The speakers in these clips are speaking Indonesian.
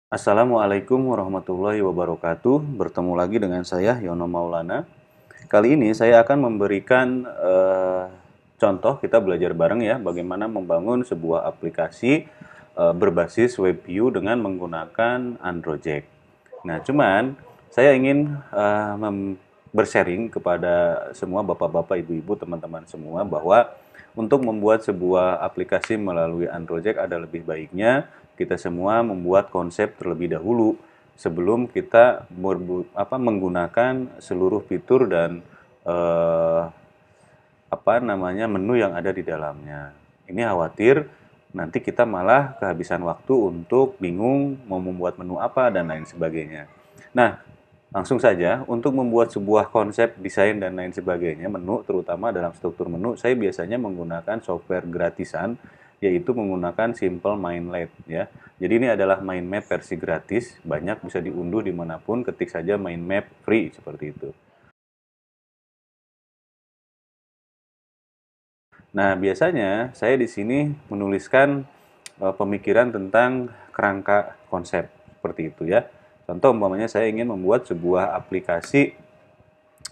Assalamualaikum warahmatullahi wabarakatuh. Bertemu lagi dengan saya Yono Maulana. Kali ini saya akan memberikan contoh kita belajar bareng ya bagaimana membangun sebuah aplikasi berbasis WebView dengan menggunakan Android. Nah, cuman saya ingin bersharing kepada semua bapak-bapak, ibu-ibu, teman-teman semua bahwa untuk membuat sebuah aplikasi melalui Android ada lebih baiknya kita semua membuat konsep terlebih dahulu sebelum kita menggunakan seluruh fitur dan eh, menu yang ada di dalamnya. Ini khawatir nanti kita malah kehabisan waktu untuk bingung mau membuat menu apa dan lain sebagainya. Nah, langsung saja untuk membuat sebuah konsep desain dan lain sebagainya menu, terutama dalam struktur menu, saya biasanya menggunakan software gratisan, yaitu menggunakan Simple Mindlet ya. Jadi ini adalah mind map versi gratis, banyak bisa diunduh dimanapun, ketik saja mind map free seperti itu. Nah, biasanya saya di sini menuliskan pemikiran tentang kerangka konsep seperti itu ya. Contoh umpamanya saya ingin membuat sebuah aplikasi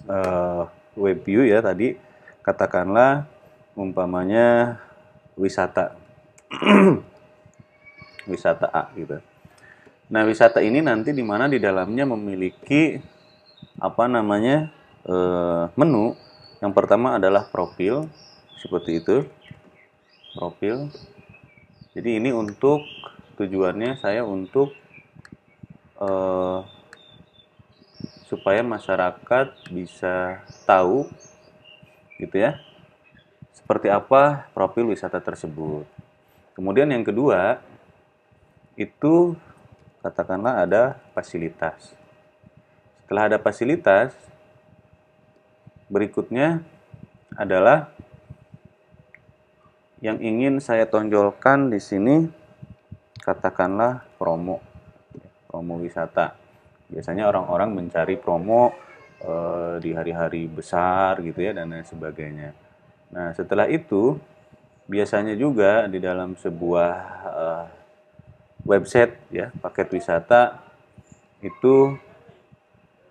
eh, web view ya tadi, katakanlah umpamanya wisata wisata A gitu. Nah, wisata ini nanti di mana di dalamnya memiliki menu. Yang pertama adalah profil seperti itu, profil. Jadi ini untuk tujuannya saya untuk eh, supaya masyarakat bisa tahu gitu ya, seperti apa profil wisata tersebut. Kemudian yang kedua itu katakanlah ada fasilitas. Setelah ada fasilitas, berikutnya adalah yang ingin saya tonjolkan di sini, katakanlah promo, promo wisata. Biasanya orang-orang mencari promo di hari-hari besar gitu ya dan lain sebagainya. Nah, setelah itu biasanya juga di dalam sebuah website ya, paket wisata itu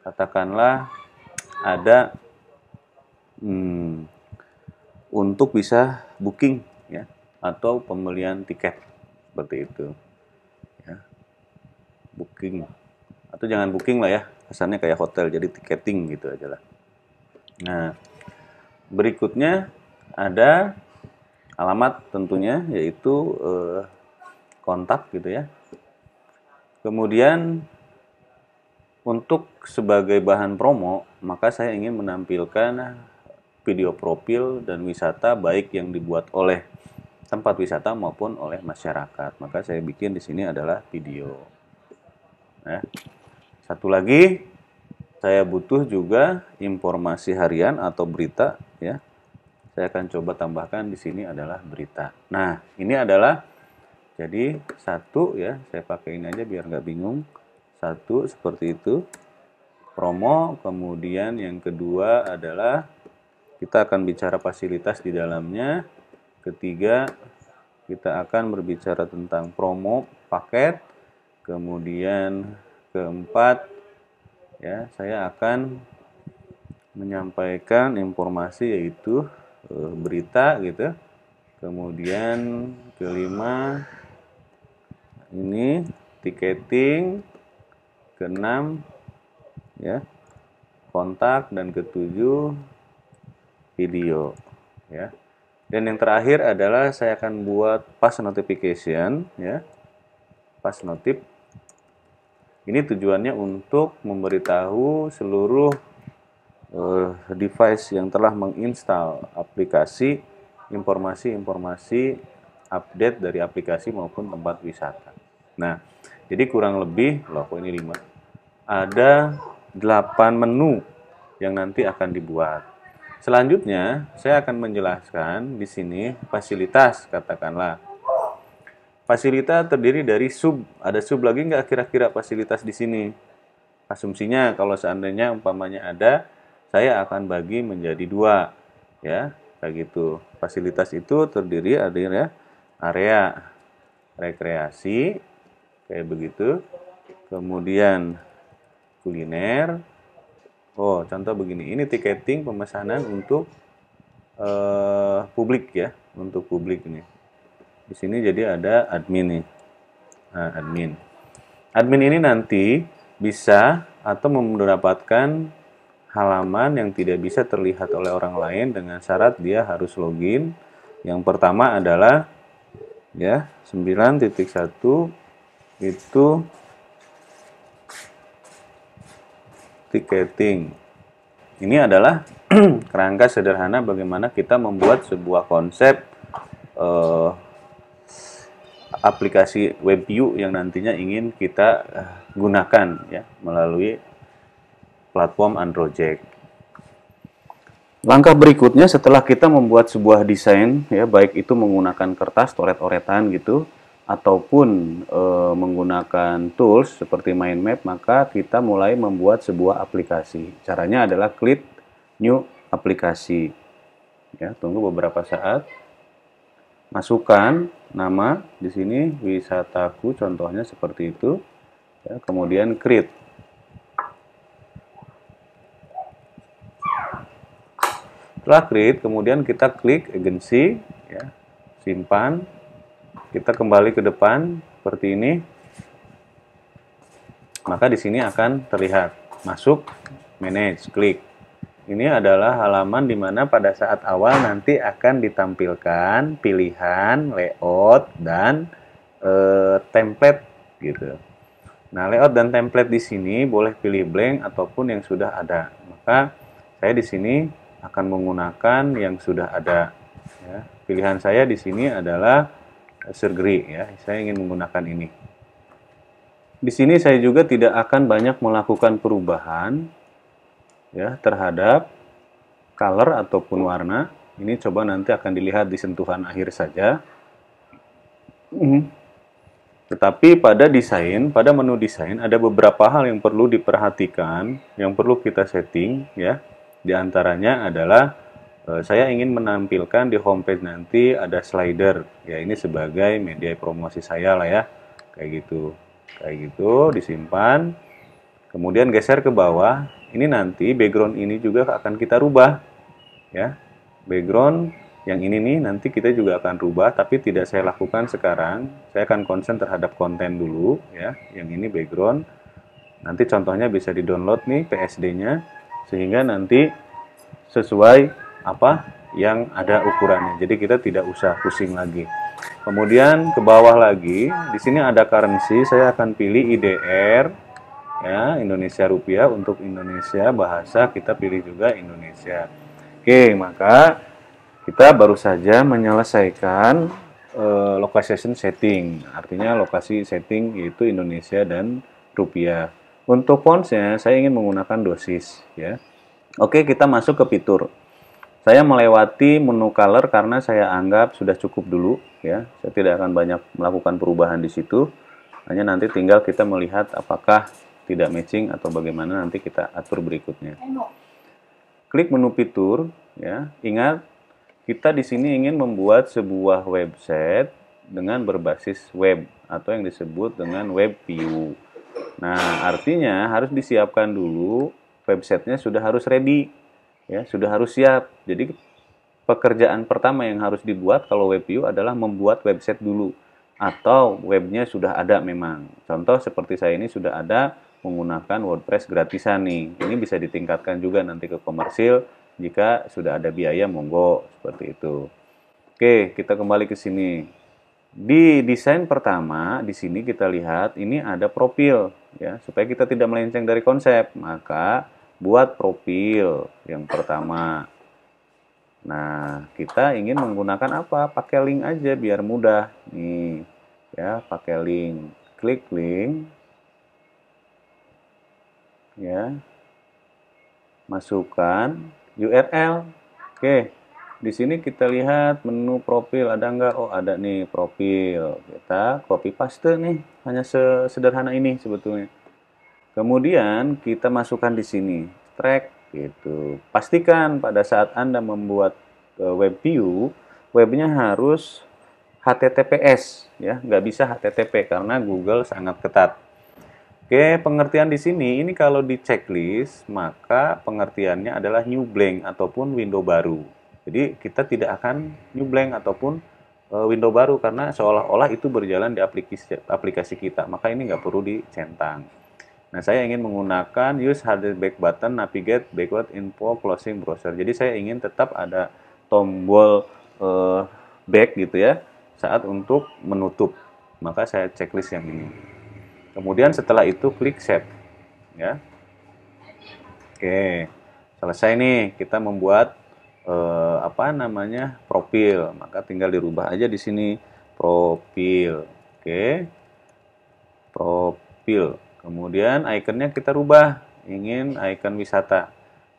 katakanlah ada hmm, untuk bisa booking ya atau pembelian tiket seperti itu ya, booking atau jangan booking lah ya, kesannya kayak hotel jadi tiketing gitu aja lah. Nah, berikutnya ada alamat tentunya, yaitu kontak gitu ya. Kemudian untuk sebagai bahan promo, maka saya ingin menampilkan video profil dan wisata baik yang dibuat oleh tempat wisata maupun oleh masyarakat. Maka saya bikin di sini adalah video. Ya. Satu lagi, saya butuh juga informasi harian atau berita ya. Saya akan coba tambahkan di sini adalah berita. Nah, ini adalah jadi satu ya, saya pakai ini aja biar nggak bingung. Satu seperti itu, promo. Kemudian yang kedua adalah kita akan bicara fasilitas di dalamnya. Ketiga, kita akan berbicara tentang promo paket. Kemudian keempat, ya, saya akan menyampaikan informasi yaitu berita gitu. Kemudian kelima ini tiketing, keenam ya kontak, dan ketujuh video ya. Dan yang terakhir adalah saya akan buat push notification ya. Push notif. Ini tujuannya untuk memberitahu seluruh device yang telah menginstal aplikasi informasi-informasi update dari aplikasi maupun tempat wisata. Nah, jadi kurang lebih, loh kok ini 5, ada 8 menu yang nanti akan dibuat. Selanjutnya, saya akan menjelaskan di sini fasilitas, katakanlah. Fasilitas terdiri dari sub. Ada sub lagi nggak kira-kira fasilitas di sini? Asumsinya kalau seandainya umpamanya ada, saya akan bagi menjadi 2. Ya, kayak gitu. Fasilitas itu terdiri ada ya, area rekreasi, kayak begitu. kemudian kuliner. Oh, contoh begini, ini tiketing pemesanan untuk publik ya, untuk publik ini. Di sini jadi ada admin nih. Nah, admin. Admin ini nanti bisa atau mendapatkan halaman yang tidak bisa terlihat oleh orang lain dengan syarat dia harus login. Yang pertama adalah ya 9.1 itu tiketing. Ini adalah kerangka sederhana bagaimana kita membuat sebuah konsep aplikasi WebView yang nantinya ingin kita gunakan ya melalui platform Android. Langkah berikutnya setelah kita membuat sebuah desain ya, baik itu menggunakan kertas coret-coretan gitu ataupun menggunakan tools seperti mind map, maka kita mulai membuat sebuah aplikasi. Caranya adalah klik new aplikasi. Ya, tunggu beberapa saat. Masukkan nama di sini wisataku, contohnya seperti itu. Ya, kemudian create. Setelah create, kemudian kita klik agency, ya, simpan. Kita kembali ke depan seperti ini. Maka di sini akan terlihat masuk, manage, klik. Ini adalah halaman di mana pada saat awal nanti akan ditampilkan pilihan layout dan template gitu. Nah, layout dan template di sini boleh pilih blank ataupun yang sudah ada. Maka saya di sini akan menggunakan yang sudah ada. Ya. Pilihan saya di sini adalah surgery ya. Saya ingin menggunakan ini. Di sini saya juga tidak akan banyak melakukan perubahan ya terhadap color ataupun warna. Ini coba nanti akan dilihat di sentuhan akhir saja. Tetapi pada desain, pada menu desain ada beberapa hal yang perlu diperhatikan, yang perlu kita setting ya. Di antaranya adalah saya ingin menampilkan di homepage nanti ada slider. Ya, ini sebagai media promosi saya lah ya. Kayak gitu disimpan. Kemudian geser ke bawah. Ini nanti background ini juga akan kita rubah. Ya. Background yang ini nih nanti kita juga akan rubah, tapi tidak saya lakukan sekarang. Saya akan konsen terhadap konten dulu ya. Yang ini background. Nanti contohnya bisa di-download nih PSD-nya sehingga nanti sesuai apa yang ada ukurannya. Jadi kita tidak usah pusing lagi. Kemudian ke bawah lagi, di sini ada currency, saya akan pilih IDR ya, Indonesia rupiah. Untuk Indonesia bahasa kita pilih juga Indonesia. Oke, maka kita baru saja menyelesaikan location setting. Artinya lokasi setting yaitu Indonesia dan rupiah. Untuk fontsnya saya ingin menggunakan dosis ya. Oke, kita masuk ke fitur. Saya melewati menu color karena saya anggap sudah cukup dulu ya. Saya tidak akan banyak melakukan perubahan di situ. Hanya nanti tinggal kita melihat apakah tidak matching atau bagaimana, nanti kita atur berikutnya. Klik menu fitur ya. Ingat, kita di sini ingin membuat sebuah website dengan berbasis web atau yang disebut dengan web view. Nah, artinya harus disiapkan dulu websitenya, sudah harus ready. Ya, sudah harus siap. Jadi pekerjaan pertama yang harus dibuat kalau WebView adalah membuat website dulu atau webnya sudah ada memang. Contoh seperti saya ini sudah ada menggunakan WordPress gratisan nih. Ini bisa ditingkatkan juga nanti ke komersil jika sudah ada biaya, monggo seperti itu. Oke, kita kembali ke sini. Di desain pertama di sini kita lihat ini ada profil ya, supaya kita tidak melenceng dari konsep. Maka buat profil yang pertama. Nah, kita ingin menggunakan apa? Pakai link aja biar mudah. Nih, ya, pakai link. Klik link. Ya. Masukkan URL. Oke. Di sini kita lihat menu profil ada nggak? Oh, ada nih profil. Kita copy paste nih. Hanya sederhana ini sebetulnya. Kemudian kita masukkan di sini track gitu. Pastikan pada saat Anda membuat web view, webnya harus HTTPS ya, nggak bisa HTTP karena Google sangat ketat. Oke, pengertian di sini, ini kalau di checklist, maka pengertiannya adalah new blank ataupun window baru. Jadi kita tidak akan new blank ataupun window baru karena seolah-olah itu berjalan di aplikasi kita. Maka ini nggak perlu dicentang. Nah, saya ingin menggunakan use hard back button, navigate, backward, info, closing browser. Jadi saya ingin tetap ada tombol back gitu ya saat untuk menutup. Maka saya checklist yang ini. Kemudian setelah itu klik save ya. Oke. Selesai nih kita membuat apa namanya? Profil. Maka tinggal dirubah aja di sini profil. Oke. Profil. Kemudian ikonnya kita rubah. Ingin icon wisata.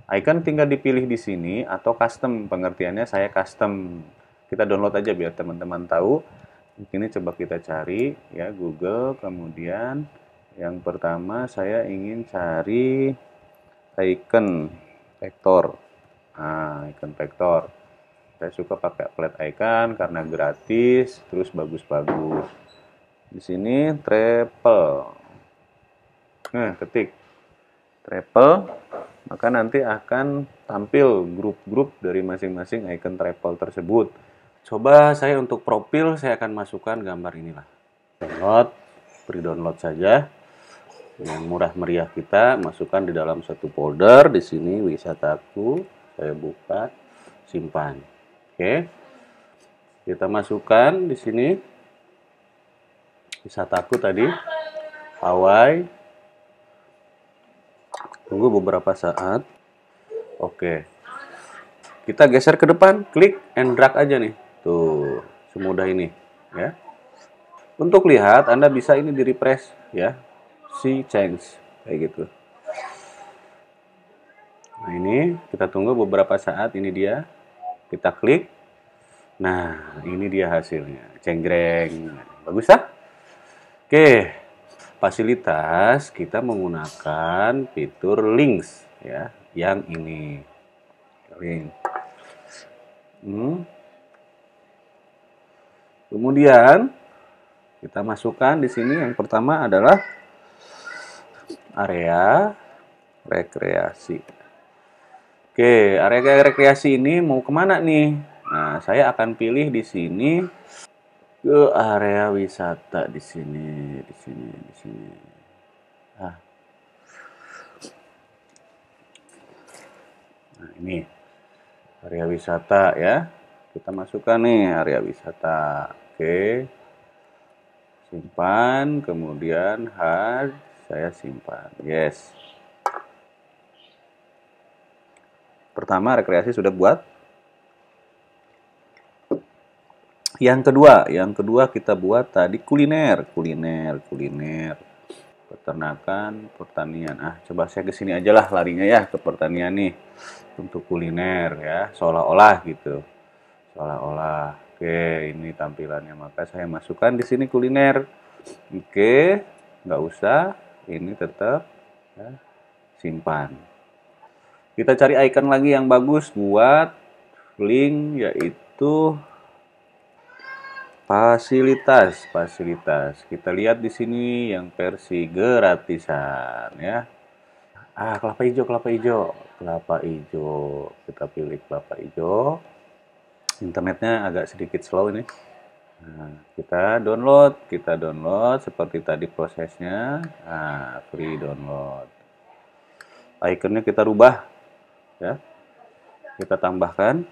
Icon tinggal dipilih di sini atau custom. Pengertiannya saya custom. Kita download aja biar teman-teman tahu. Ini coba kita cari ya Google, kemudian yang pertama saya ingin cari icon vektor. Nah, icon vektor. Saya suka pakai flat icon karena gratis, terus bagus-bagus. Di sini triple. Nah, ketik triple, maka nanti akan tampil grup-grup dari masing-masing icon triple tersebut. Coba saya untuk profil, saya akan masukkan gambar inilah. Download, beri download saja. Yang murah meriah kita masukkan di dalam satu folder. Di sini wisataku, saya buka, simpan. Oke. Kita masukkan di sini wisataku tadi, Hawaii. Tunggu beberapa saat. Oke. Kita geser ke depan, klik and drag aja nih. Tuh, semudah ini ya. Untuk lihat Anda bisa ini di refresh ya. See change kayak gitu. Nah, ini kita tunggu beberapa saat, ini dia. Kita klik. Nah, ini dia hasilnya. Cenggreng. Bagus ah? Oke. Fasilitas kita menggunakan fitur links ya, yang ini. Link. Kemudian kita masukkan di sini yang pertama adalah area rekreasi. Oke, area rekreasi ini mau kemana nih? Nah, saya akan pilih di sini ke area wisata di sini. Nah, ini area wisata ya. Kita masukkan nih area wisata. Oke. Simpan, kemudian hard, saya simpan. Yes. Pertama rekreasi sudah buat. Yang kedua kita buat tadi kuliner. Peternakan, pertanian. Ah, coba saya ke sini aja lah larinya ya, ke pertanian nih. Untuk kuliner ya, seolah-olah gitu. Seolah-olah. Oke, ini tampilannya. Maka saya masukkan di sini kuliner. Oke, nggak usah. Ini tetap ya, simpan. Kita cari icon lagi yang bagus buat link, yaitu fasilitas. Kita lihat di sini yang versi gratisan ya. Ah, kelapa hijau. Kita pilih kelapa hijau. Internetnya agak sedikit slow ini. Nah, kita download seperti tadi prosesnya. Nah, free download. Ikonnya kita rubah ya. Kita tambahkan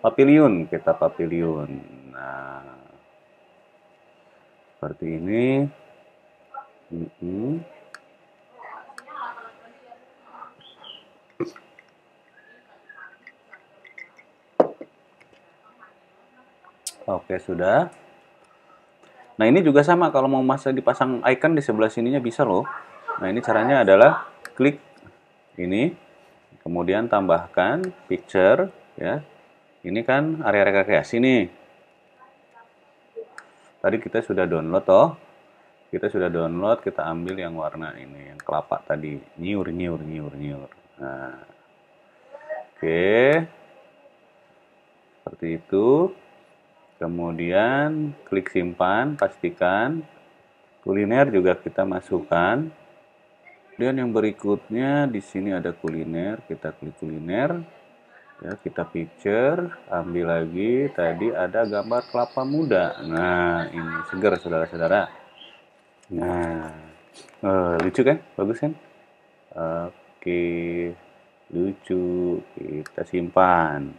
papilion, Nah, seperti ini. Oke, sudah. Nah, ini juga sama, kalau mau dipasang icon di sebelah sininya bisa loh. Nah, ini caranya adalah klik ini, kemudian tambahkan picture ya. Ini kan area rekreasi nih. Tadi kita sudah download toh. Kita ambil yang warna ini, yang kelapa tadi, nyiur. Nah. Oke. Seperti itu. Kemudian klik simpan, pastikan. Kuliner juga kita masukkan. Kemudian yang berikutnya di sini ada kuliner, kita klik kuliner. Ya, kita picture, ambil lagi. Tadi ada gambar kelapa muda. Nah, ini segar saudara-saudara. Nah, lucu kan? Bagus kan? Oke, lucu. Kita simpan.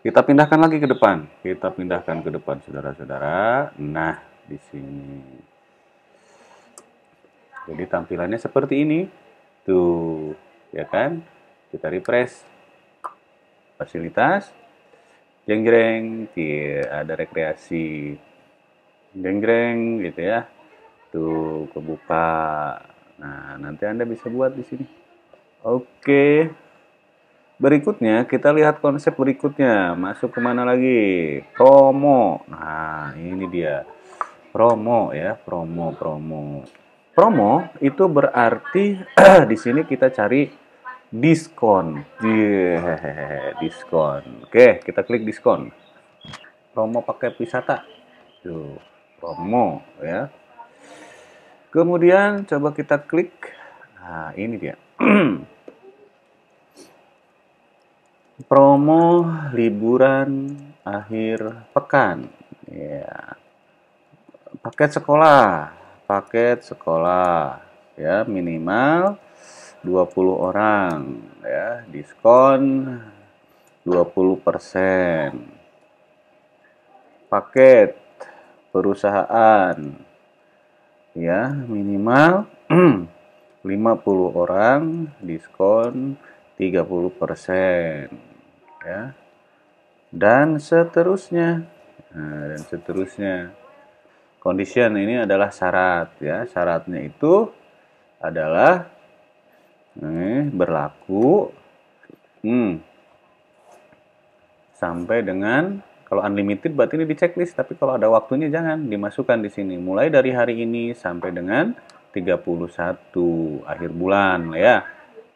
Kita pindahkan lagi ke depan. Kita pindahkan ke depan, saudara-saudara. Nah, di sini. Jadi tampilannya seperti ini. Tuh, ya kan? Kita refresh. Fasilitas. Jeng-jreng, ada rekreasi. Jeng-jreng, gitu ya. Tuh, kebuka. Nah, nanti Anda bisa buat di sini. Oke. Berikutnya, kita lihat konsep berikutnya. Masuk kemana lagi? Promo. Nah, ini dia. Promo ya, promo. Promo itu berarti di sini kita cari diskon. Diskon. Oke, kita klik diskon. Promo paket wisata. Tuh, promo ya. Kemudian coba kita klik. Nah, ini dia. Promo liburan akhir pekan. Ya. Paket sekolah. Ya, minimal 20 orang ya, diskon 20%. Paket perusahaan ya, minimal 50 orang, diskon 30% ya. Dan seterusnya. Nah, dan seterusnya. Condition ini adalah syarat ya. Syaratnya itu adalah berlaku sampai dengan, kalau unlimited berarti ini di checklist, tapi kalau ada waktunya jangan dimasukkan di sini. Mulai dari hari ini sampai dengan 31 akhir bulan ya.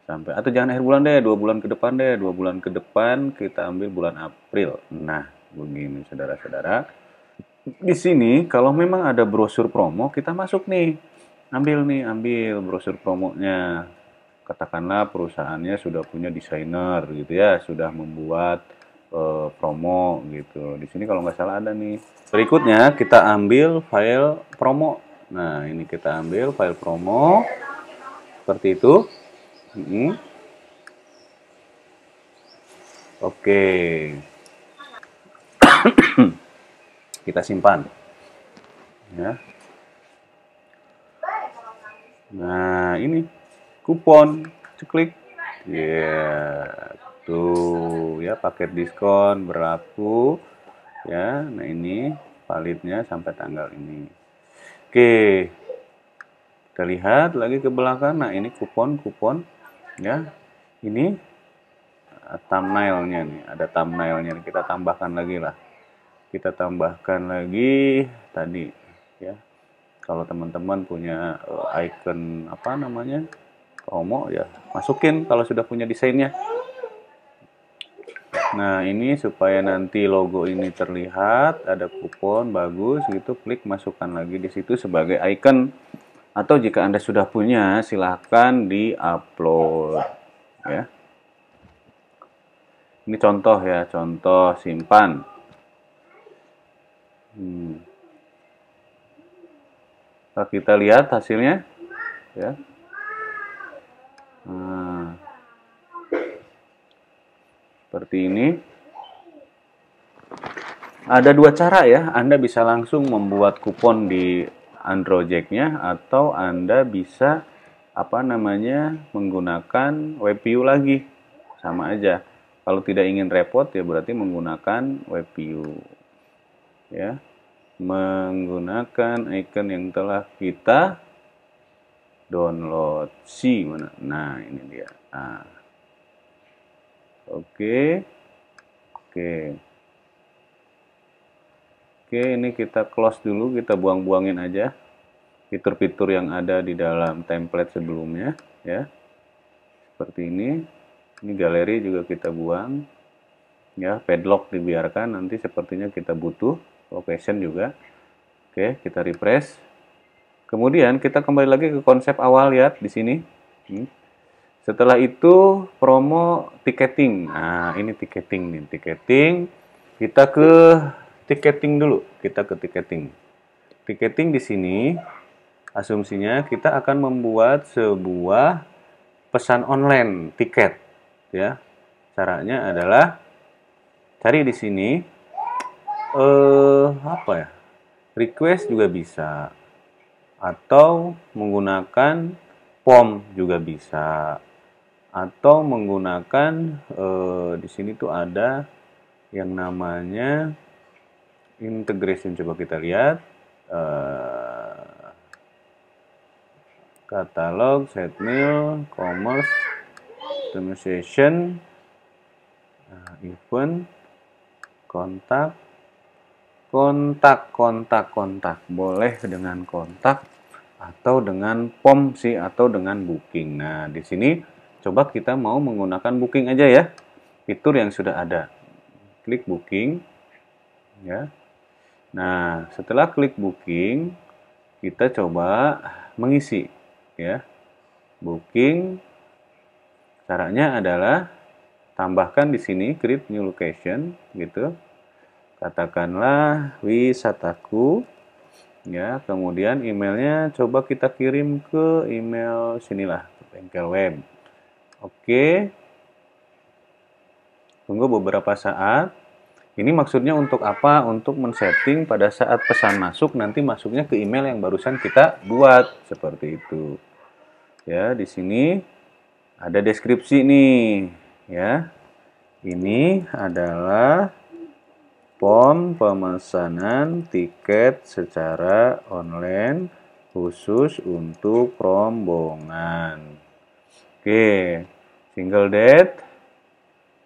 Sampai, atau jangan akhir bulan deh, 2 bulan ke depan deh. 2 bulan ke depan kita ambil bulan April. Nah, begini saudara-saudara. Di sini kalau memang ada brosur promo, kita masuk nih. Ambil brosur promonya. Katakanlah perusahaannya sudah punya desainer gitu ya, sudah membuat promo gitu. Di sini kalau nggak salah ada nih. Berikutnya kita ambil file promo. Nah, ini kita ambil file promo seperti itu. Oke. Kita simpan. Ya. Nah, ini kupon, klik. Ya, tuh ya, paket diskon berlaku ya. Nah, ini validnya sampai tanggal ini. Oke. Kita lihat lagi ke belakang. Nah, ini kupon ya. Ini thumbnailnya nih, ada thumbnailnya. Kita tambahkan lagi lah. Kita tambahkan lagi tadi ya. Kalau teman-teman punya icon apa namanya promo ya, masukin kalau sudah punya desainnya. Nah, ini supaya nanti logo ini terlihat, ada kupon bagus gitu, klik masukkan lagi di situ sebagai icon. Atau jika Anda sudah punya, silahkan di-upload ya. Ini contoh ya, contoh simpan. Nah, kita lihat hasilnya ya. Nah, seperti ini. Ada dua cara ya, Anda bisa langsung membuat kupon di Androjek-nya, atau Anda bisa menggunakan WebView lagi. Sama aja. Kalau tidak ingin repot ya berarti menggunakan WebView. Ya. Menggunakan icon yang telah kita download. Mana? Nah, ini dia. Nah. Oke. Oke, ini kita close dulu, kita buang-buangin aja fitur-fitur yang ada di dalam template sebelumnya ya. Seperti ini. Ini galeri juga kita buang. Ya, padlock dibiarkan, nanti sepertinya kita butuh location juga. Oke, kita refresh. Kemudian kita kembali lagi ke konsep awal, lihat di sini. Setelah itu promo tiketing. Nah, ini tiketing nih, tiketing. Kita ke tiketing dulu. Kita ke tiketing. Tiketing di sini asumsinya kita akan membuat sebuah pesan online tiket, ya. Caranya adalah cari di sini apa ya? Request juga bisa, atau menggunakan form juga bisa, atau menggunakan di sini tuh ada yang namanya integration. Coba kita lihat katalog, set mail, commerce, optimization, event, kontak, kontak. Boleh dengan kontak atau dengan form sih, atau dengan booking. Nah, di sini coba kita mau menggunakan booking aja ya. Fitur yang sudah ada. Klik booking ya. Nah, setelah klik booking, kita coba mengisi ya. Booking caranya adalah tambahkan di sini create new location gitu. Katakanlah wisataku ya, kemudian emailnya coba kita kirim ke email sinilah, bengkel web. Oke, tunggu beberapa saat. Ini maksudnya untuk apa? Untuk men-setting pada saat pesan masuk, nanti masuknya ke email yang barusan kita buat, seperti itu. Ya, di sini ada deskripsi nih, ya. Ini adalah form pemesanan tiket secara online khusus untuk rombongan. Oke, single date,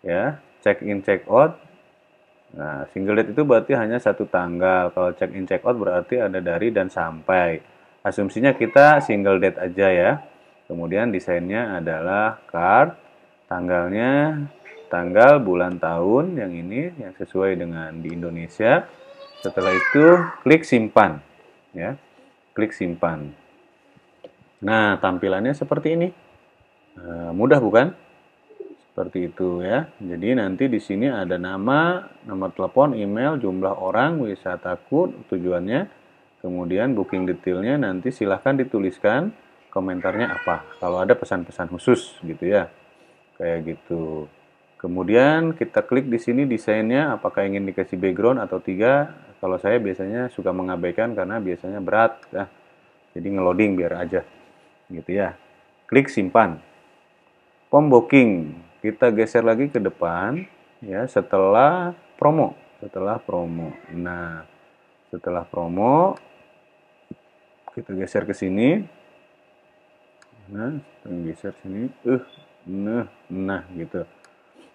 ya, check in check out. Nah, single date itu berarti hanya satu tanggal. Kalau check in check out berarti ada dari dan sampai. Asumsinya kita single date aja ya. Kemudian desainnya adalah card, tanggalnya tanggal, bulan, tahun yang ini yang sesuai dengan di Indonesia. Setelah itu klik simpan ya. Klik simpan. Nah, tampilannya seperti ini. Mudah bukan? Seperti itu ya. Jadi nanti di sini ada nama, nomor telepon, email, jumlah orang, wisataku, tujuannya, kemudian booking detailnya, nanti silahkan dituliskan komentarnya apa. Kalau ada pesan-pesan khusus gitu ya. Kayak gitu. Kemudian kita klik di sini desainnya, apakah ingin dikasih background atau tidak. Kalau saya biasanya suka mengabaikan karena biasanya berat ya. Jadi ngeloading biar aja. Gitu ya. Klik simpan. Form booking. Kita geser lagi ke depan ya, setelah promo. Nah, setelah promo kita geser ke sini. Nah, geser sini. Nah gitu.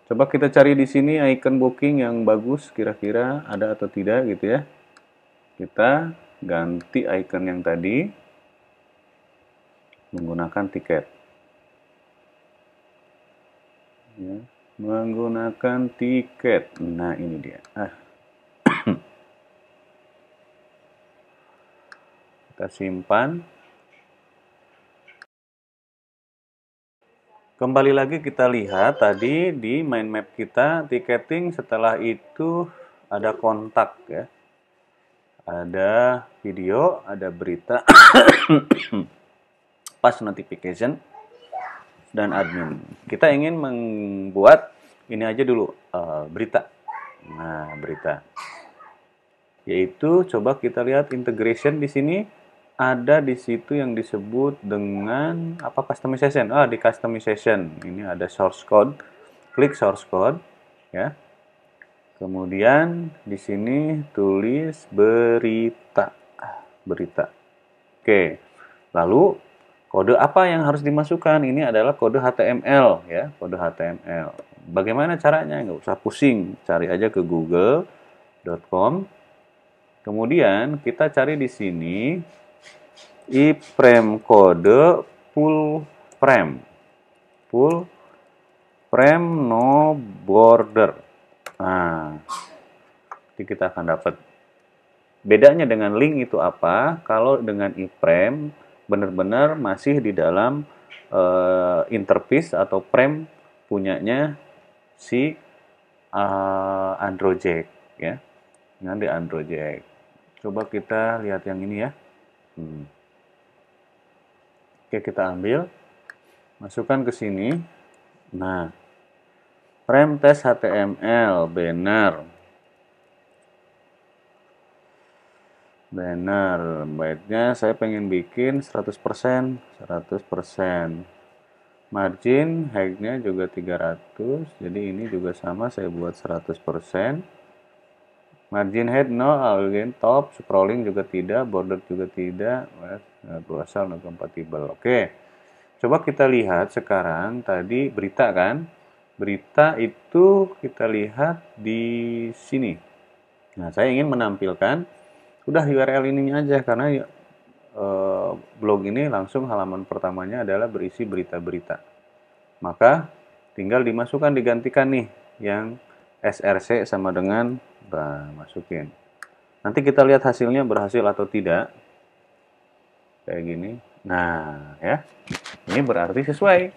Coba kita cari di sini icon booking yang bagus, kira-kira ada atau tidak gitu ya. Kita ganti icon yang tadi menggunakan tiket. Ya, menggunakan tiket. Nah, ini dia. Kita simpan. Kembali lagi kita lihat tadi di mind map kita tiketing, setelah itu ada kontak ya. Ada video, ada berita, pas notification, dan admin. Kita ingin membuat ini aja dulu, berita. Nah, berita. Yaitu coba kita lihat integration di sini, ada di situ yang disebut dengan apa, customization. Di customization ini ada source code. Klik source code ya. Kemudian di sini tulis berita. Berita. Oke. Lalu kode apa yang harus dimasukkan? Ini adalah kode HTML ya, kode HTML. Bagaimana caranya? Nggak usah pusing, cari aja ke google.com. Kemudian kita cari di sini iframe kode full frame. Full frame no border. Nah, jadi kita akan dapat. Bedanya dengan link itu apa? Kalau dengan iframe benar-benar masih di dalam interface atau frame punyanya si Androjack ya. Dengan di Androjack. Coba kita lihat yang ini ya. Oke, kita ambil, masukkan ke sini. Nah, frame test HTML banner. Baiknya saya pengen bikin 100%. Margin height-nya juga 300, jadi ini juga sama, saya buat 100%. Margin height 0, align top, scrolling juga tidak, border juga tidak, browser not compatible. Oke, coba kita lihat sekarang, tadi berita kan, berita itu kita lihat di sini. Nah, saya ingin menampilkan, udah URL ininya aja, karena blog ini langsung halaman pertamanya adalah berisi berita-berita. Maka tinggal dimasukkan, digantikan nih yang src sama dengan masukin. Nanti kita lihat hasilnya berhasil atau tidak. Kayak gini. Nah, ya. Ini berarti sesuai.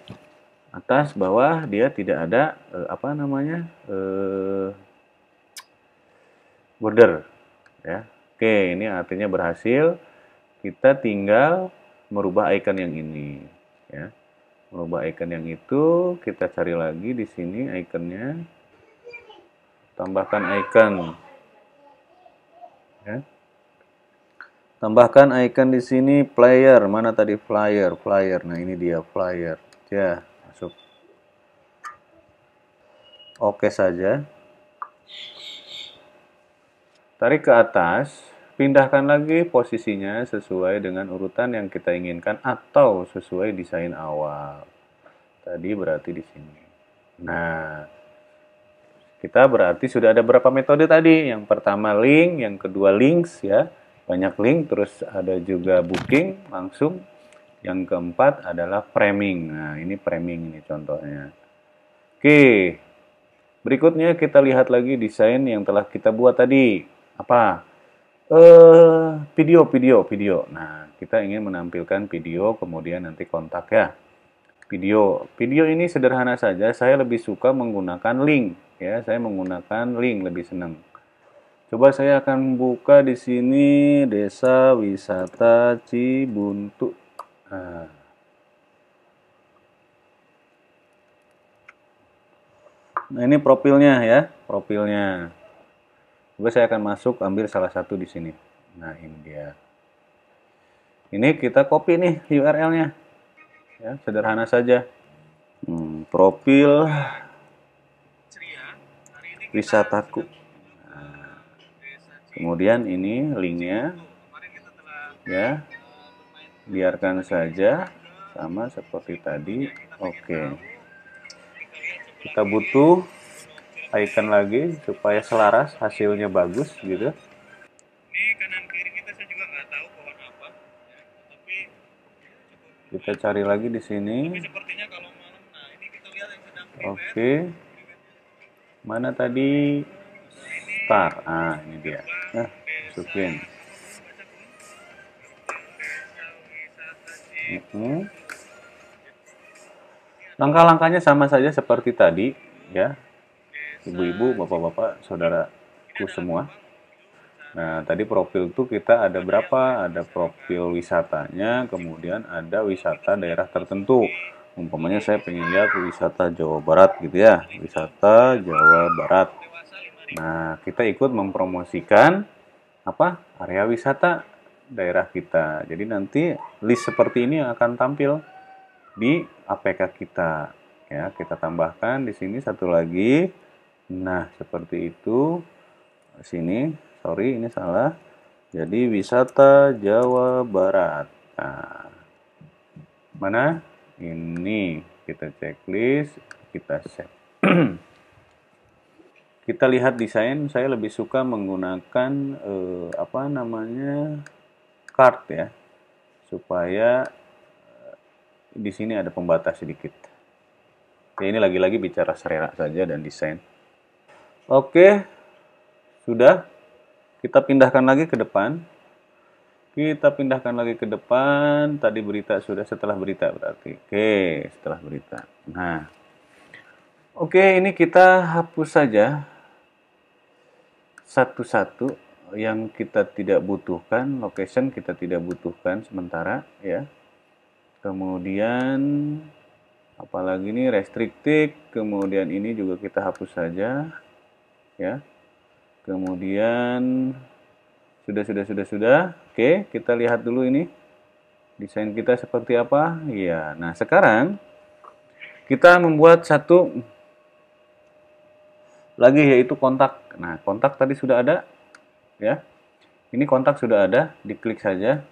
Atas bawah dia tidak ada border ya. Oke, ini artinya berhasil. Kita tinggal merubah icon yang ini ya. Merubah icon yang itu, kita cari lagi di sini iconnya. Tambahkan icon ya. Tambahkan icon di sini player. Mana tadi flyer? Nah, ini dia flyer. Ya, masuk. Oke saja. Tarik ke atas, pindahkan lagi posisinya sesuai dengan urutan yang kita inginkan atau sesuai desain awal. Tadi berarti di sini. Nah, kita berarti sudah ada berapa metode tadi? Yang pertama link, yang kedua links ya. Banyak link, terus ada juga booking langsung. Yang keempat adalah framing. Nah, ini framing ini contohnya. Oke. Berikutnya kita lihat lagi desain yang telah kita buat tadi. Apa? Video. Nah, kita ingin menampilkan video, kemudian nanti kontak ya. Video ini sederhana saja. Saya lebih suka menggunakan link. Ya, saya menggunakan link lebih senang. Coba saya akan buka di sini Desa Wisata Cibuntu. Nah, ini profilnya ya, profilnya. Coba saya akan masuk, ambil salah satu di sini. Nah, ini dia. Ini kita copy nih URL-nya. Ya, sederhana saja. Profil wisataku. Nah, kemudian ini linknya. Ya, biarkan saja sama seperti tadi. Oke. Kita butuh icon lagi supaya selaras, hasilnya bagus gitu. Ini kanan kiri kita saya juga nggak tahu pohon apa, ya, tapi kita cari lagi di sini. Tapi sepertinya kalau malam, nah ini kita lihat yang sedang Oke. Mana tadi star? Ah, ini dia. Nah, masukin. Langkah-langkahnya sama saja seperti tadi, ya. Ibu-ibu, bapak-bapak, saudaraku semua. Nah, tadi profil itu kita ada berapa? Ada profil wisatanya, kemudian ada wisata daerah tertentu. Umpamanya saya pengen lihat wisata Jawa Barat gitu ya, wisata Jawa Barat. Nah, kita ikut mempromosikan apa? Area wisata daerah kita. Jadi nanti list seperti ini akan tampil di APK kita. Ya, kita tambahkan di sini satu lagi. Nah, seperti itu. Sini, sorry ini salah. Jadi wisata Jawa Barat. Nah, mana? Ini kita checklist, kita save. Kita lihat desain. Saya lebih suka menggunakan card ya, supaya di sini ada pembatas sedikit. Ya, ini lagi-lagi bicara selera saja dan desain. Oke, sudah. Kita pindahkan lagi ke depan. Kita pindahkan lagi ke depan. Tadi berita sudah, setelah berita berarti. Oke, setelah berita. Nah, oke, ini kita hapus saja satu-satu yang kita tidak butuhkan. Location kita tidak butuhkan sementara, ya. Kemudian apalagi ini restricted. Kemudian ini juga kita hapus saja, ya. Kemudian sudah. Oke, kita lihat dulu ini desain kita seperti apa. Ya, nah sekarang kita membuat satu lagi, yaitu kontak. Nah, kontak tadi sudah ada, ya. Ini kontak sudah ada, diklik saja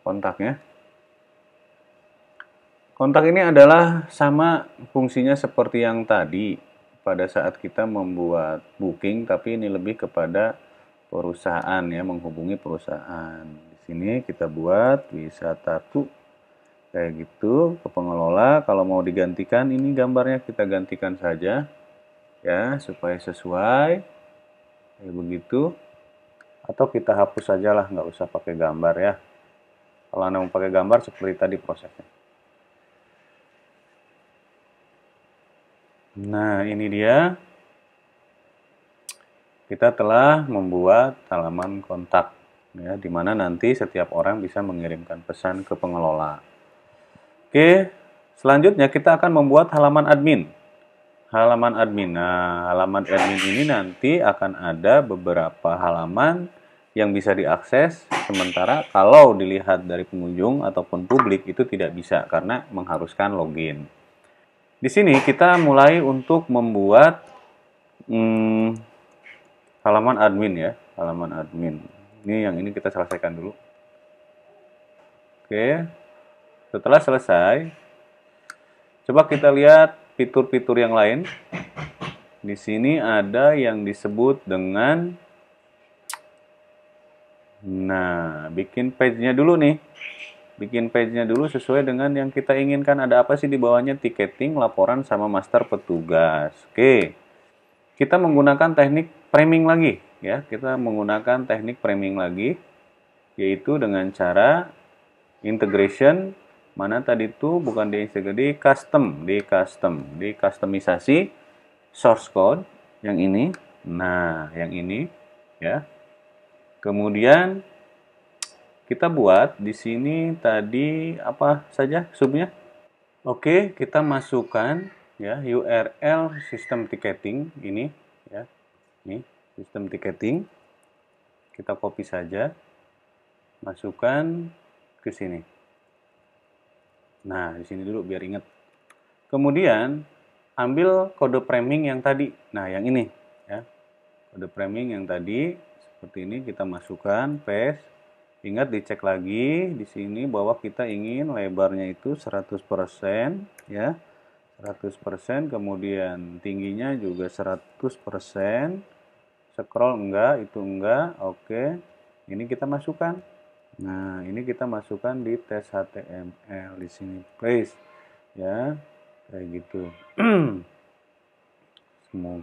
kontaknya. Kontak ini adalah sama fungsinya seperti yang tadi pada saat kita membuat booking, tapi ini lebih kepada perusahaan, ya, menghubungi perusahaan. Di sini kita buat wisata tuh kayak gitu ke pengelola. Kalau mau digantikan ini gambarnya, kita gantikan saja, ya, supaya sesuai kayak begitu. Atau kita hapus saja lah, nggak usah pakai gambar, ya. Kalau Anda mau pakai gambar seperti tadi prosesnya. Nah, ini dia. Kita telah membuat halaman kontak, ya, di mana nanti setiap orang bisa mengirimkan pesan ke pengelola. Oke, selanjutnya kita akan membuat halaman admin. Halaman admin. Nah, halaman admin ini nanti akan ada beberapa halaman yang bisa diakses, sementara kalau dilihat dari pengunjung ataupun publik itu tidak bisa karena mengharuskan login. Di sini kita mulai untuk membuat halaman admin, ya, halaman admin. Ini yang ini kita selesaikan dulu. Oke, setelah selesai, coba kita lihat fitur-fitur yang lain. Di sini ada yang disebut dengan, nah, bikin page-nya dulu nih. Bikin page-nya dulu sesuai dengan yang kita inginkan. Ada apa sih di bawahnya? Tiketing, laporan, sama master petugas. Oke. Kita menggunakan teknik framing lagi, ya. Kita menggunakan teknik framing lagi, yaitu dengan cara integration. Mana tadi itu bukan di custom, di customisasi source code yang ini. Nah, yang ini, ya. Kemudian kita buat di sini tadi apa saja subnya? Oke, kita masukkan, ya, URL sistem ticketing ini, ya. Ini sistem ticketing. Kita copy saja. Masukkan ke sini. Nah, di sini dulu biar ingat. Kemudian ambil kode framing yang tadi. Nah, yang ini, ya. Kode framing yang tadi seperti ini kita masukkan, paste. Ingat dicek lagi di sini bahwa kita ingin lebarnya itu 100%, ya. 100%, kemudian tingginya juga 100%. Scroll enggak, itu enggak. Oke. Ini kita masukkan. Nah, ini kita masukkan di tes HTML di sini, paste, ya. Kayak gitu.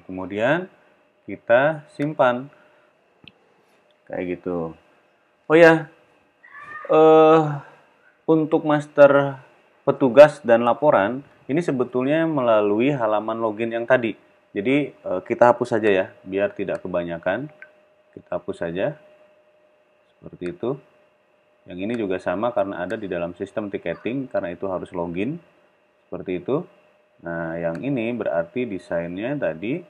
Kemudian kita simpan. Kayak gitu. Oh ya, untuk master petugas dan laporan, ini sebetulnya melalui halaman login yang tadi. Jadi kita hapus saja, ya, biar tidak kebanyakan. Kita hapus saja, seperti itu. Yang ini juga sama karena ada di dalam sistem ticketing, karena itu harus login, seperti itu. Nah, yang ini berarti desainnya tadi,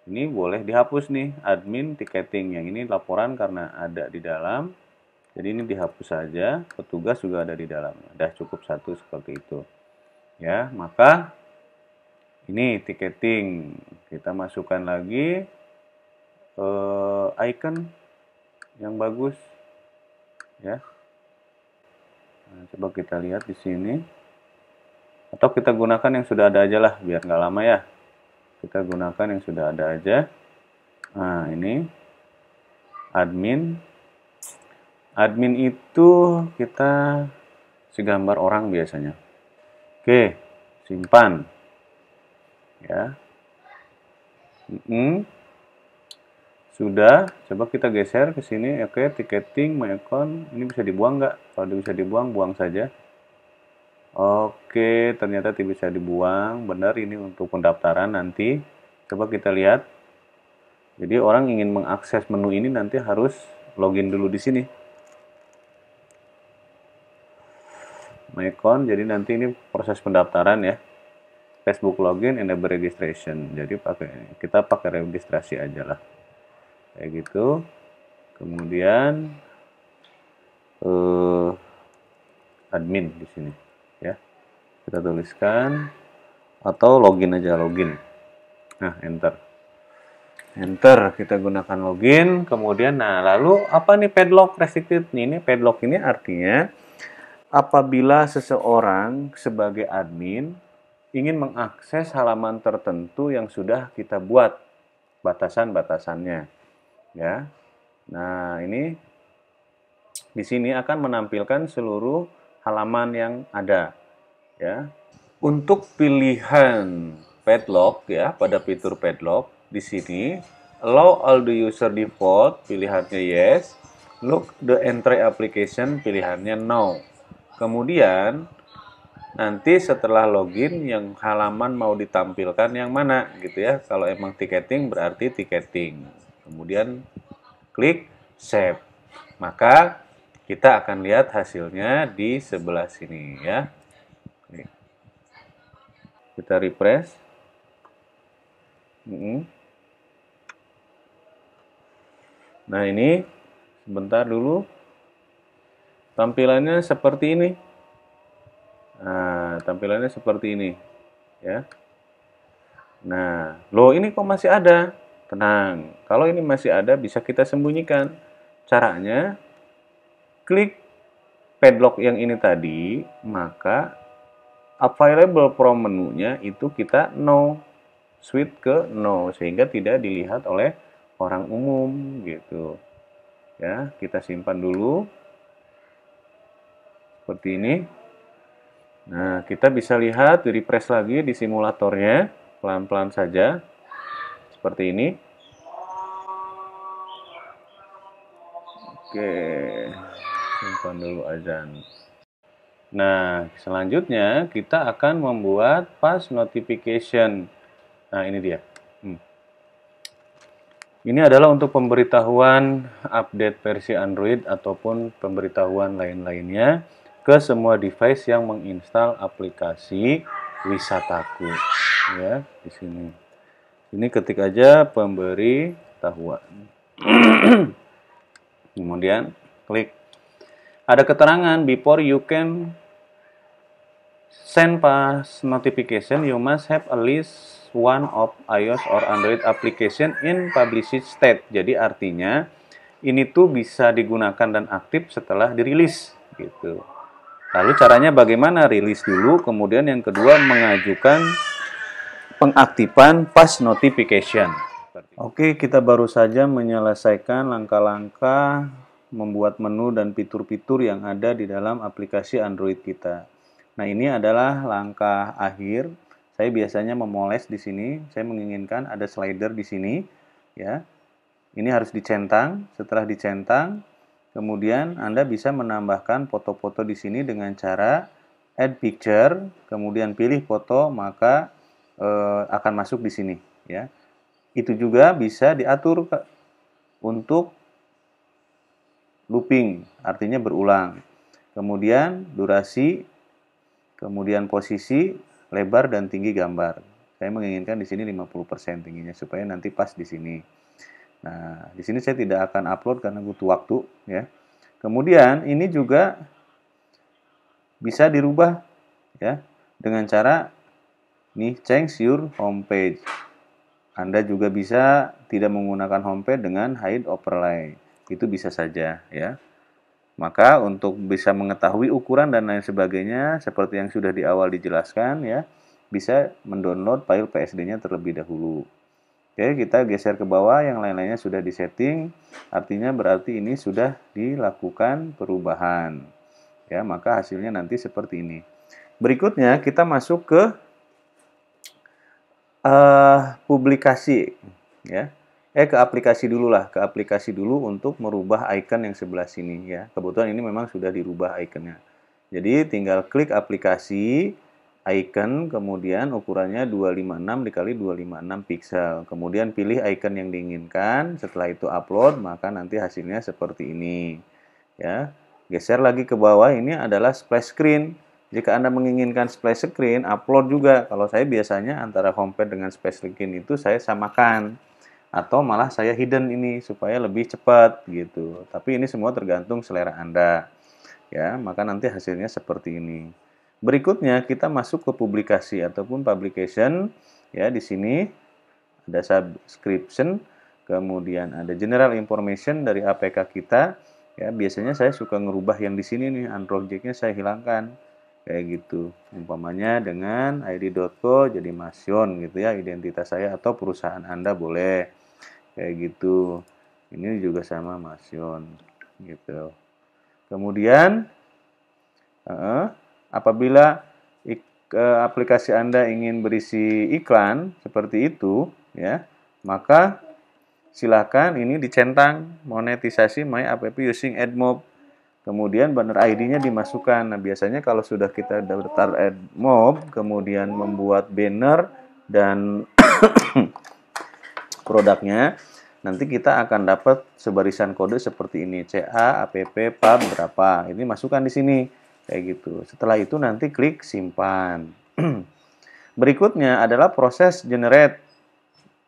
ini boleh dihapus nih, admin ticketing. Yang ini laporan karena ada di dalam. Jadi ini dihapus saja, petugas juga ada di dalamnya. Udah cukup satu seperti itu. Ya, maka ini tiketing. Kita masukkan lagi icon yang bagus, ya. Nah, coba kita lihat di sini. Atau kita gunakan yang sudah ada aja lah, biar nggak lama, ya. Kita gunakan yang sudah ada aja. Nah, ini admin. Admin itu kita segambar orang biasanya. Oke, simpan, ya. Sudah, coba kita geser ke sini. Oke, tiketing, my account. Ini bisa dibuang nggak? Kalau bisa dibuang, buang saja. Oke, ternyata tidak bisa dibuang. Benar, ini untuk pendaftaran nanti. Coba kita lihat. Jadi orang ingin mengakses menu ini nanti harus login dulu di sini. My account, jadi nanti ini proses pendaftaran ya. Facebook login, enable registration. Jadi kita pakai registrasi aja lah. Kayak gitu. Kemudian admin di sini ya. Kita tuliskan atau login aja, login. Nah, enter. Enter, kita gunakan login. Kemudian nah, lalu apa nih padlock restricted? Ini padlock ini artinya apabila seseorang sebagai admin ingin mengakses halaman tertentu yang sudah kita buat batasan-batasannya ya. Nah, ini di sini akan menampilkan seluruh halaman yang ada ya. Untuk pilihan padlock ya, pada fitur padlock di sini allow all the user default pilihannya yes, look the entry application pilihannya no. Kemudian nanti setelah login yang halaman mau ditampilkan yang mana gitu ya. Kalau emang tiketing berarti tiketing. Kemudian klik save. Maka kita akan lihat hasilnya di sebelah sini ya. Kita refresh. Nah, ini sebentar dulu. Tampilannya seperti ini. Nah, tampilannya seperti ini ya. Nah, loh ini kok masih ada? Tenang, kalau ini masih ada bisa kita sembunyikan. Caranya klik padlock yang ini tadi, maka available from menunya itu kita no, switch ke no sehingga tidak dilihat oleh orang umum gitu. Ya, kita simpan dulu. Seperti ini. Nah, kita bisa lihat, di refresh lagi di simulatornya, pelan-pelan saja, seperti ini. Oke, simpan dulu azan. Nah, selanjutnya kita akan membuat push notification. Nah, ini dia. Ini adalah untuk pemberitahuan update versi Android ataupun pemberitahuan lain-lainnya ke semua device yang menginstal aplikasi Wisataku ya di sini. Ini ketik aja pemberitahuan. Kemudian klik. Ada keterangan before you can send push notification you must have at least one of iOS or Android application in published state. Jadi artinya ini tuh bisa digunakan dan aktif setelah dirilis gitu. Lalu caranya bagaimana? Rilis dulu, kemudian yang kedua mengajukan pengaktifan push notification. Oke, kita baru saja menyelesaikan langkah-langkah membuat menu dan fitur-fitur yang ada di dalam aplikasi Android kita. Nah, ini adalah langkah akhir. Saya biasanya memoles di sini. Saya menginginkan ada slider di sini, ya. Ini harus dicentang. Setelah dicentang, kemudian Anda bisa menambahkan foto-foto di sini dengan cara add picture, kemudian pilih foto, maka akan masuk di sini, ya. Itu juga bisa diatur untuk looping, artinya berulang. Kemudian durasi, kemudian posisi, lebar dan tinggi gambar. Saya menginginkan di sini 50% tingginya supaya nanti pas di sini. Nah, di sini saya tidak akan upload karena butuh waktu, ya. Kemudian ini juga bisa dirubah, ya, dengan cara nih change your homepage. Anda juga bisa tidak menggunakan homepage dengan hide overlay. Itu bisa saja, ya. Maka untuk bisa mengetahui ukuran dan lain sebagainya seperti yang sudah di awal dijelaskan, ya, bisa mendownload file PSD-nya terlebih dahulu. Oke, kita geser ke bawah, yang lain-lainnya sudah disetting, artinya berarti ini sudah dilakukan perubahan. Ya, maka hasilnya nanti seperti ini. Berikutnya kita masuk ke publikasi, ya. ke aplikasi dulu lah, ke aplikasi dulu untuk merubah icon yang sebelah sini ya. Kebetulan ini memang sudah dirubah iconnya. Jadi tinggal klik aplikasi, icon, kemudian ukurannya 256 dikali 256 pixel. Kemudian pilih icon yang diinginkan, setelah itu upload, maka nanti hasilnya seperti ini. Ya, geser lagi ke bawah, ini adalah splash screen. Jika Anda menginginkan splash screen, upload juga. Kalau saya biasanya antara homepage dengan splash screen itu saya samakan. Atau malah saya hidden ini supaya lebih cepat gitu. Tapi ini semua tergantung selera Anda. Ya, maka nanti hasilnya seperti ini. Berikutnya kita masuk ke publikasi ataupun publication. Ya, di sini ada subscription, kemudian ada general information dari APK kita. Ya, biasanya saya suka ngerubah yang di sini nih, unproject-nya saya hilangkan. Kayak gitu. Umpamanya dengan id.co jadi Masyon gitu ya, identitas saya atau perusahaan Anda boleh. Kayak gitu. Ini juga sama Masyon gitu. Kemudian apabila aplikasi Anda ingin berisi iklan seperti itu ya, maka silakan ini dicentang monetisasi My App using AdMob. Kemudian banner ID-nya dimasukkan. Nah, biasanya kalau sudah kita daftar AdMob, kemudian membuat banner dan produknya, nanti kita akan dapat sebarisan kode seperti ini, CA, APP, PAB berapa. Ini masukkan di sini kayak gitu. Setelah itu nanti klik simpan. Berikutnya adalah proses generate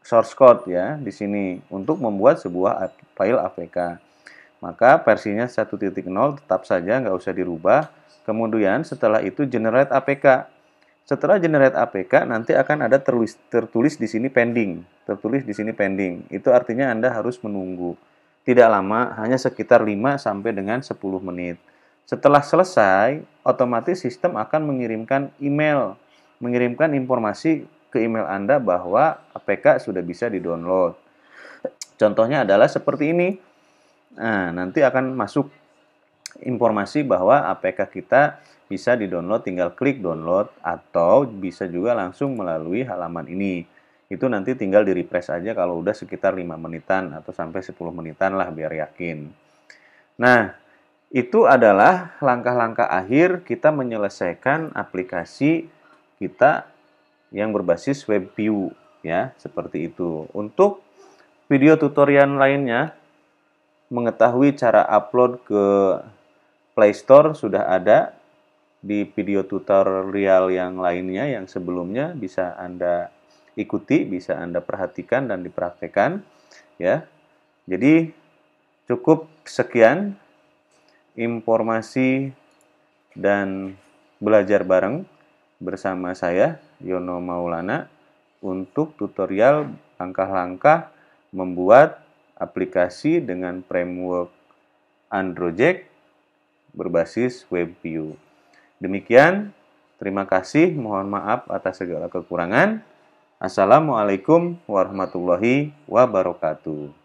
source code ya di sini untuk membuat sebuah file APK. Maka versinya 1.0 tetap saja nggak usah dirubah. Kemudian setelah itu generate APK. Setelah generate APK nanti akan ada tertulis di sini pending. Tertulis di sini pending. Itu artinya Anda harus menunggu. Tidak lama, hanya sekitar 5 sampai dengan 10 menit. Setelah selesai, otomatis sistem akan mengirimkan email, mengirimkan informasi ke email Anda bahwa APK sudah bisa di-download. Contohnya adalah seperti ini. Nah, nanti akan masuk informasi bahwa APK kita bisa di-download, tinggal klik download atau bisa juga langsung melalui halaman ini. Itu nanti tinggal di-refresh aja kalau udah sekitar 5 menitan atau sampai 10 menitan lah biar yakin. Nah, itu adalah langkah-langkah akhir kita menyelesaikan aplikasi kita yang berbasis web view ya, seperti itu. Untuk video tutorial lainnya, mengetahui cara upload ke Play Store sudah ada di video tutorial yang lainnya yang sebelumnya bisa Anda ikuti, bisa Anda perhatikan dan dipraktekkan ya. Jadi cukup sekian informasi dan belajar bareng bersama saya Yono Maulana untuk tutorial langkah-langkah membuat aplikasi dengan framework Android berbasis WebView. Demikian, terima kasih, mohon maaf atas segala kekurangan. Assalamualaikum warahmatullahi wabarakatuh.